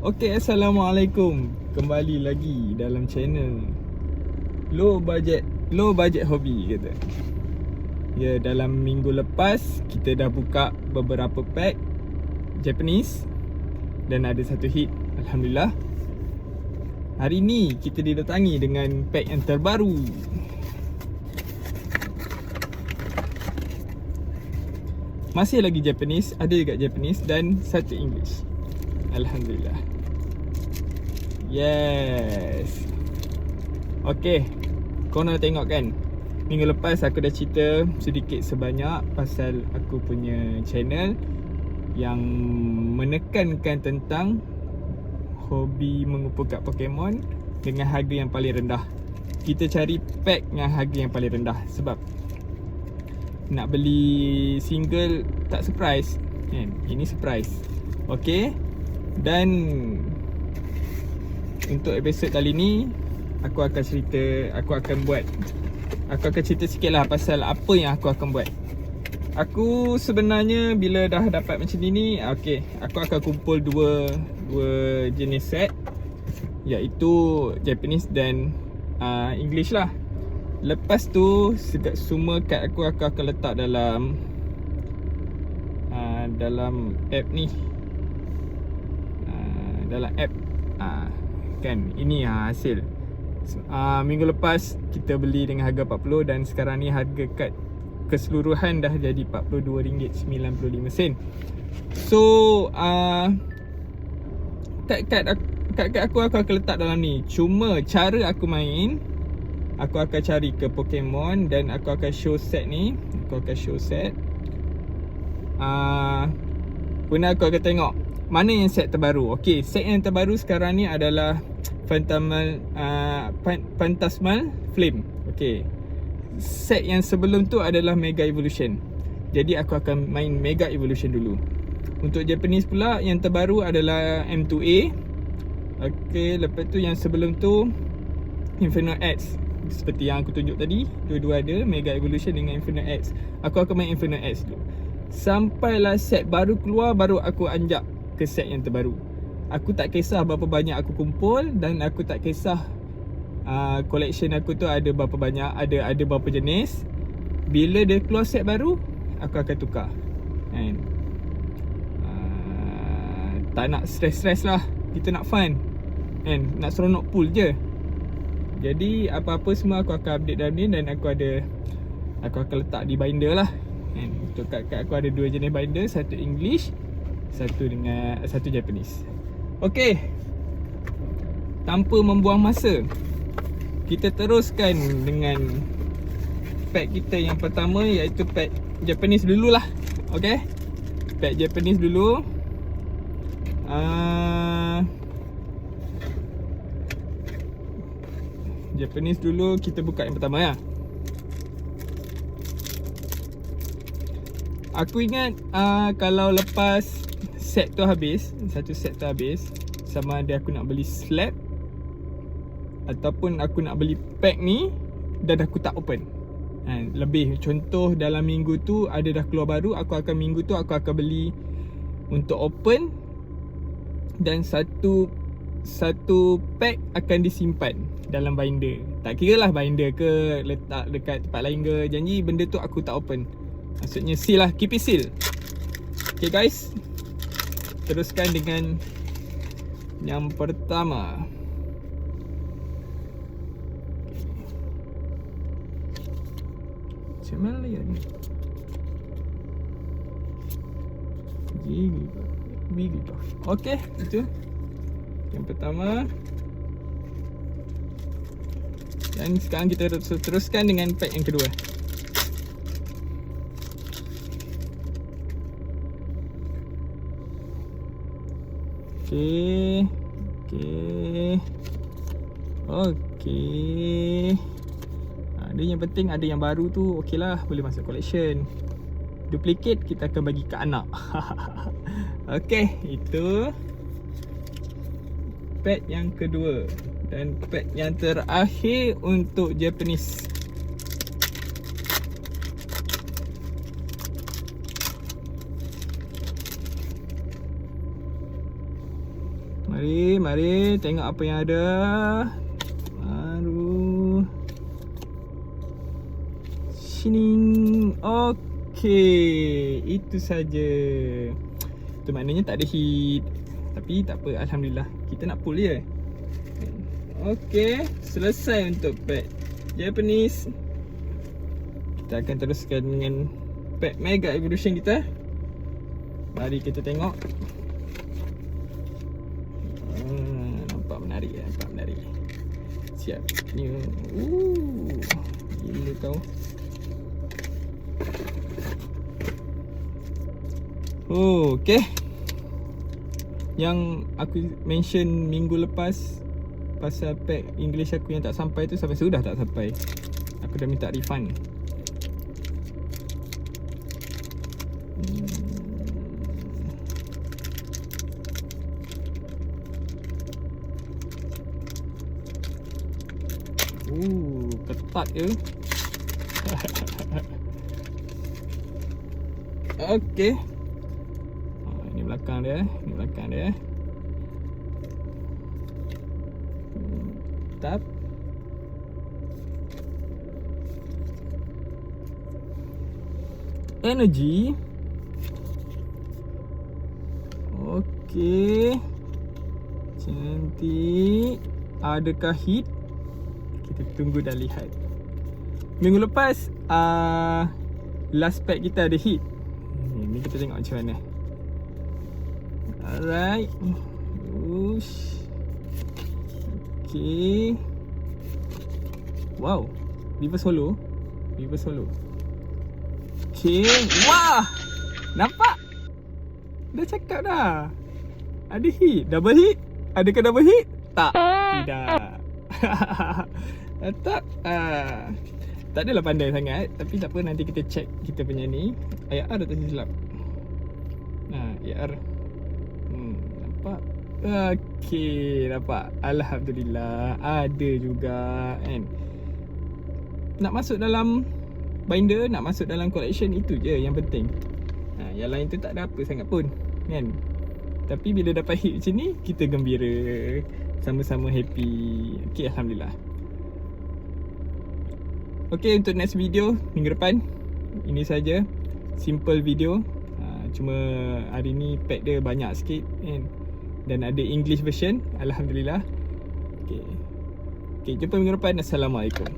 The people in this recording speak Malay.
Okay, Assalamualaikum. Kembali lagi dalam channel Low budget hobby kata. Ya, dalam minggu lepas kita dah buka beberapa pack Japanese dan ada satu hit, Alhamdulillah. Hari ni kita didatangi dengan pack yang terbaru. Masih lagi Japanese, ada juga Japanese dan satu English. Alhamdulillah. Yes. Okay, kau nak tengok kan, minggu lepas aku dah cerita sedikit sebanyak pasal aku punya channel yang menekankan tentang hobi mengumpulkan Pokemon dengan harga yang paling rendah. Kita cari pack yang harga yang paling rendah sebab nak beli single tak surprise kan? Ini surprise. Okay. Dan untuk episod kali ni aku akan cerita sikit lah pasal apa yang aku akan buat. Aku sebenarnya bila dah dapat macam ni, okay, aku akan kumpul dua jenis set, iaitu Japanese dan English lah. Lepas tu semua kad aku akan letak dalam app ni, dalam app kan. Ini hasil minggu lepas kita beli dengan harga 40 dan sekarang ni harga kad keseluruhan dah jadi RM42.95. So kad aku akan letak dalam ni. Cuma cara aku main, aku akan cari ke Pokemon dan aku akan show set ni. Aku akan show set. Kemudian aku akan tengok mana yang set terbaru. Okay, set yang terbaru sekarang ni adalah Phantasmal Flame. Okay, set yang sebelum tu adalah Mega Evolution. Jadi aku akan main Mega Evolution dulu. Untuk Japanese pula yang terbaru adalah M2A. Okay, lepas tu yang sebelum tu Inferno X. Seperti yang aku tunjuk tadi, dua-dua ada Mega Evolution dengan Inferno X. Aku akan main Inferno X dulu. Sampailah set baru keluar, baru aku anjak ke set yang terbaru. Aku tak kisah berapa banyak aku kumpul dan aku tak kisah collection aku tu ada berapa banyak, ada berapa jenis. Bila dia keluar set baru, aku akan tukar kan. Tak nak stress lah, kita nak fun kan, nak seronok pool je. Jadi apa-apa semua aku akan update dalam ni dan aku akan letak di binder lah kan. Untuk kad aku ada dua jenis binder, satu English, satu Japanese. Okay, tanpa membuang masa, kita teruskan dengan pack kita yang pertama, iaitu pack Japanese dululah. Okay, pack Japanese dulu. Japanese dulu, kita buka yang pertama ya. Aku ingat kalau lepas set tu habis, satu set tu habis, sama ada aku nak beli slab ataupun aku nak beli pack ni dan aku tak open. Lebih contoh dalam minggu tu ada dah keluar baru, minggu tu aku akan beli untuk open dan satu pack akan disimpan dalam binder. Tak kira lah binder ke letak dekat tempat lain ke, janji benda tu aku tak open. Maksudnya seal lah, keep it seal. Okay guys, teruskan dengan yang pertama. Macam mana ni? Jigglypuff. Okay, itu yang pertama. Dan sekarang kita teruskan dengan pack yang kedua. Okay. Ada yang penting, ada yang baru tu okey lah, boleh masuk collection. Duplicate kita akan bagi ke anak. Okay, itu pack yang kedua. Dan pack yang terakhir untuk Japanese. Mari tengok apa yang ada. Baru sini. Okey, itu saja. Itu maknanya tak ada hit. Tapi tak apa, alhamdulillah. Kita nak pull je. Okey, selesai untuk pack Japanese. Kita akan teruskan dengan pack Mega Evolution kita. Mari kita tengok. Nampak menarik. Siap. New. Gila kau. Okay. Yang aku mention minggu lepas pasal pack English aku yang tak sampai tu, sampai sudah tak sampai. Aku dah minta refund. Ketat ke? Okey. Ini belakang dia. Tap. Energy. Okey. Cantik. Adakah hit? Kita tunggu dan lihat. Minggu lepas last pack kita ada hit. Ni kita tengok macam mana. Alright. Ush. Okay. Wow. Reverse holo. Okay. Wah. Nampak? Dah cakap dah. Ada hit. Double hit. Adakah double hit? Tak. Tidak. Tak adalah pandai sangat. Tapi tak apa, nanti kita check kita punya ni IR atau silap. IR. Nampak? Okey, nampak. Alhamdulillah, ada juga kan. Nak masuk dalam binder, nak masuk dalam collection, itu je yang penting. Yang lain tu tak ada apa sangat pun kan. Tapi bila dapat hit macam ni, kita gembira, sama-sama happy. Okey, alhamdulillah. Okey, untuk next video minggu depan, ini saja. Simple video. Cuma hari ni pack dia banyak sikit kan. Dan ada English version. Alhamdulillah. Okey, jumpa minggu depan. Assalamualaikum.